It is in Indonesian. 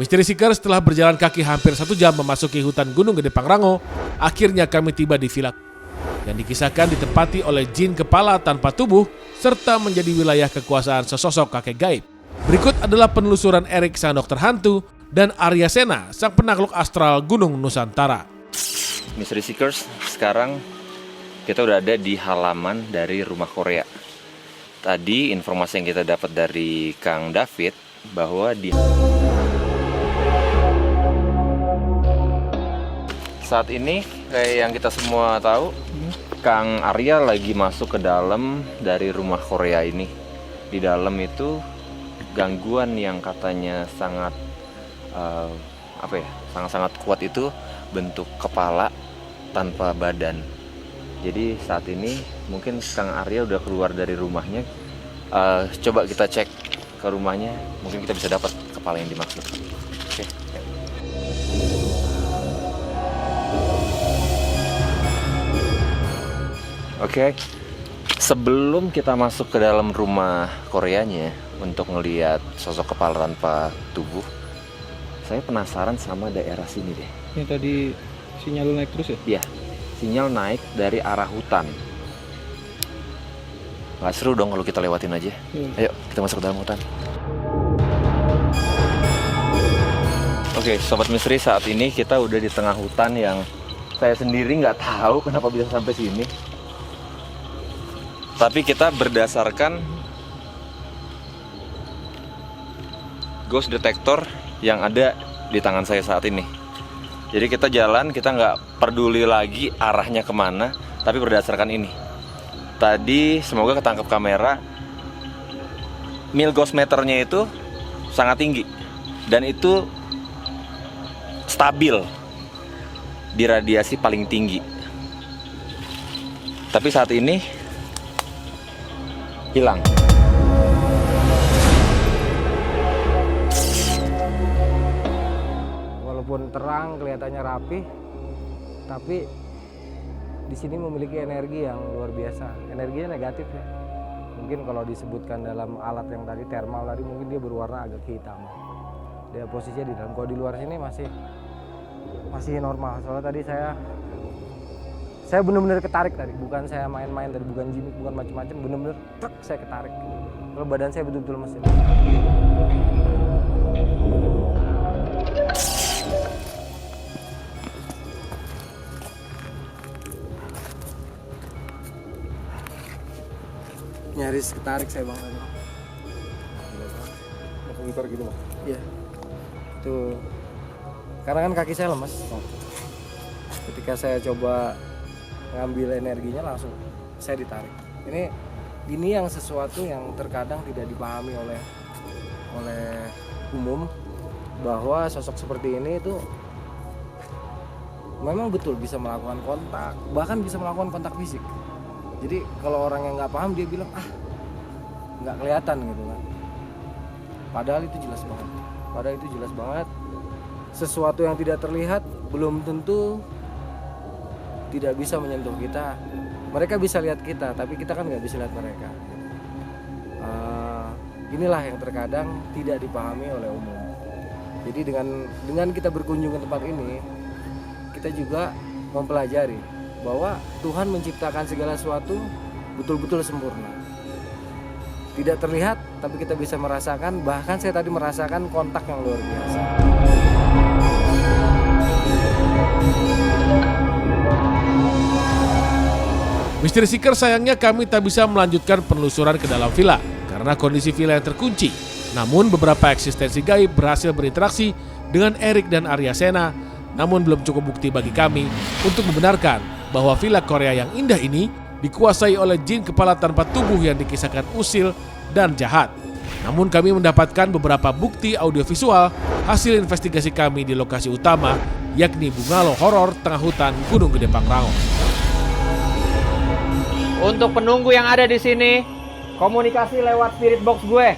Misteri Seeker setelah berjalan kaki hampir 1 jam memasuki hutan Gunung Gede Pangrango, akhirnya kami tiba di villa yang dikisahkan ditempati oleh jin kepala tanpa tubuh serta menjadi wilayah kekuasaan sesosok kakek gaib. Berikut adalah penelusuran Erik sang dokter hantu dan Arya Sena sang penakluk astral Gunung Nusantara. Misteri Seekers, sekarang kita udah ada di halaman dari rumah Korea. Tadi informasi yang kita dapat dari Kang David bahwa saat ini kayak yang kita semua tahu, Kang Arya lagi masuk ke dalam dari rumah Korea ini. Di dalam itu gangguan yang katanya sangat sangat kuat itu bentuk kepala tanpa badan. Jadi saat ini mungkin Kang Arya udah keluar dari rumahnya. Coba kita cek ke rumahnya, mungkin kita bisa dapat kepala yang dimaksud. Oke. Oke, sebelum kita masuk ke dalam rumah Koreanya untuk ngelihat sosok kepala tanpa tubuh, saya penasaran sama daerah sini deh. Ini tadi sinyal naik terus ya? Iya, sinyal naik dari arah hutan. Nggak seru dong kalau kita lewatin aja. Ayo, kita masuk ke dalam hutan. Oke, Sobat Misteri, saat ini kita udah di tengah hutan yang saya sendiri nggak tahu kenapa bisa sampai sini. Tapi kita berdasarkan ghost detector yang ada di tangan saya saat ini. Jadi kita jalan, kita nggak peduli lagi arahnya kemana, tapi berdasarkan ini. Tadi semoga ketangkep kamera, mil ghost meternya itu sangat tinggi. Dan itu stabil di radiasi paling tinggi. Tapi saat ini hilang. Walaupun terang kelihatannya rapi, tapi di sini memiliki energi yang luar biasa. Energinya negatif ya. Mungkin kalau disebutkan dalam alat yang tadi thermal tadi, mungkin dia berwarna agak kehitaman. Dia posisinya di dalam. Kalau di luar sini masih normal. Soalnya tadi saya benar-benar ketarik tadi, bukan saya main-main tadi, bukan gimmick, bukan macam-macam, benar-benar truk saya ketarik. Kalau badan saya betul-betul mesin. Nyaris ketarik saya bang tadi. Bentar gitu mas? Iya. Tuh. Karena kan kaki saya lemas. Ketika saya coba ngambil energinya langsung saya ditarik. Ini yang sesuatu yang terkadang tidak dipahami oleh umum, bahwa sosok seperti ini itu memang betul bisa melakukan kontak, bahkan bisa melakukan kontak fisik. Jadi kalau orang yang nggak paham dia bilang nggak kelihatan gitu kan. Padahal itu jelas banget. Sesuatu yang tidak terlihat belum tentu tidak bisa menyentuh kita. Mereka bisa lihat kita, tapi kita kan nggak bisa lihat mereka. Inilah yang terkadang tidak dipahami oleh umum. Jadi dengan kita berkunjung ke tempat ini, kita juga mempelajari bahwa Tuhan menciptakan segala sesuatu betul-betul sempurna. Tidak terlihat, tapi kita bisa merasakan. Bahkan saya tadi merasakan kontak yang luar biasa. Misteri Seeker, sayangnya kami tak bisa melanjutkan penelusuran ke dalam villa karena kondisi villa yang terkunci. Namun beberapa eksistensi gaib berhasil berinteraksi dengan Erik dan Arya Sena. Namun belum cukup bukti bagi kami untuk membenarkan bahwa villa Korea yang indah ini dikuasai oleh jin kepala tanpa tubuh yang dikisahkan usil dan jahat. Namun kami mendapatkan beberapa bukti audiovisual hasil investigasi kami di lokasi utama, yakni bungalow horor tengah hutan Gunung Gede Pangrango. Untuk penunggu yang ada di sini, komunikasi lewat spirit box gue.